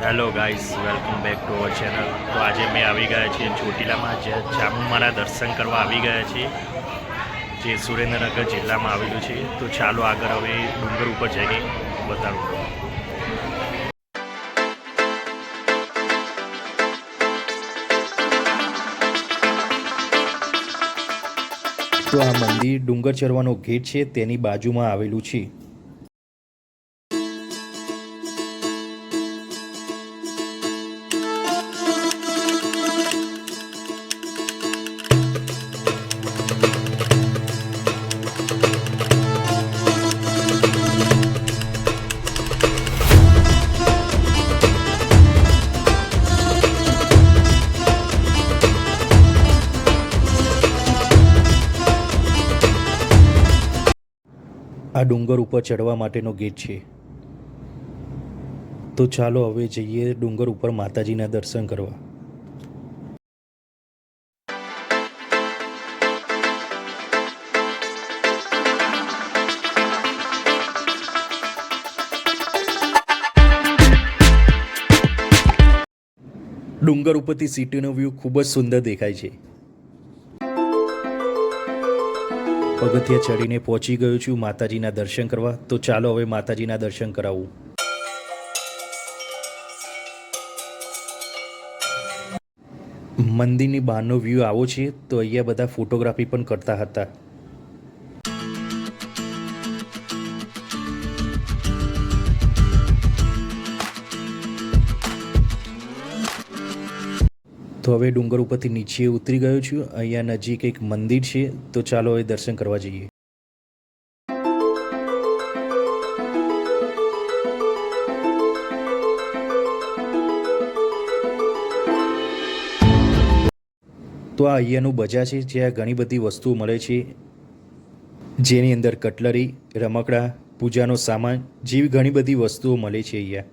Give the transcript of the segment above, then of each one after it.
Hello guys, welcome back to our channel. તો આજે મેં આવી ગયા છીએ ચોટીલામાં, જે ચામુંડાના દર્શન કરવા આવી ગયા છીએ, જે સુરેન્દ્રનગર જિલ્લામાં આવેલું છે. તો ચાલો આગળ હવે ડુંગર ઉપર જઈને બતાડું. તો આ મંદિર ડુંગર ચડવાનો ગેટ છે તેની બાજુમાં આવેલું છે. આ ડુંગર ઉપર ચડવા માટેનો ગેટ છે. તો ચાલો હવે જઈએ ડુંગર ઉપર માતાજીના દર્શન કરવા. ડુંગર ઉપરથી સિટીનો વ્યૂ ખૂબ જ સુંદર દેખાય છે. પગથિયા ચડીને પહોંચી ગયો છું માતાજીના દર્શન કરવા. તો ચાલો હવે માતાજીના દર્શન કરાવું. મંદિરની બહારનો વ્યૂ આવો છે. તો અહીંયા બધા ફોટોગ્રાફી પણ કરતા હતા. તો હવે ડુંગર ઉપરથી નીચે ઉતરી ગયો છું. અહીંયા નજીક એક મંદિર છે. તો ચાલો હવે દર્શન કરવા જઈએ. તો આ અહીંયાનું બજાર છે, જ્યાં ઘણી બધી વસ્તુઓ મળે છે, જેની અંદર કટલરી, રમકડા, પૂજાનો સામાન જેવી ઘણી બધી વસ્તુઓ મળે છે અહીંયા.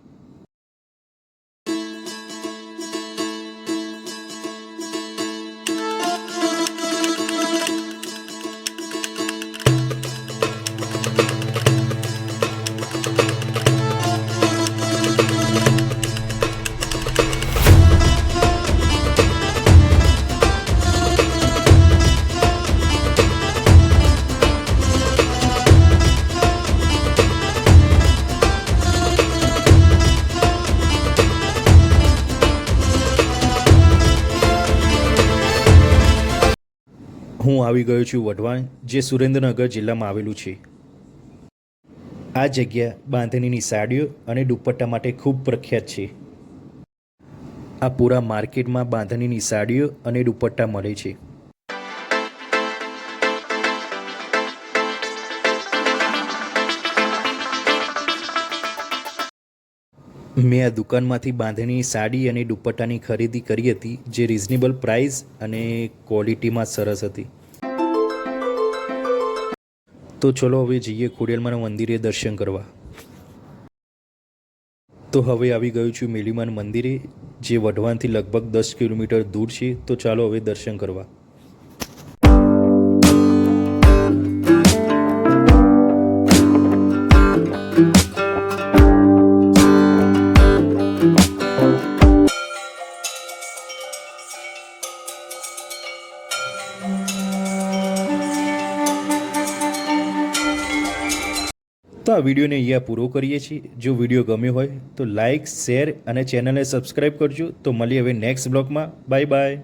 હું આવી ગયો છું વઢવાણ, જે સુરેન્દ્રનગર જિલ્લામાં આવેલું છે. આ જગ્યા બાંધણીની સાડીઓ અને દુપટ્ટા માટે ખૂબ પ્રખ્યાત છે. આ પૂરા માર્કેટમાં બાંધણીની સાડીઓ અને દુપટ્ટા મળે છે. મેં આ દુકાનમાંથી બાંધણીની સાડી અને દુપટ્ટાની ખરીદી કરી હતી, જે રિઝનેબલ પ્રાઇસ અને ક્વોલિટીમાં સરસ હતી. તો ચલો હવે જઈએ ખોડિયારમાંના મંદિરે દર્શન કરવા. તો હવે આવી ગયું છું મેલીમાન મંદિરે, જે વઢવાણથી લગભગ 10 કિલોમીટર દૂર છે. તો ચાલો હવે દર્શન કરવા. તો આ વિડીયોને અહીંયા પૂરો કરીએ છીએ. જો વિડીયો ગમ્યો હોય તો લાઇક, શેર અને ચેનલને સબસ્ક્રાઈબ કરજો. તો મળીએ હવે નેક્સ્ટ બ્લોગમાં. Bye bye.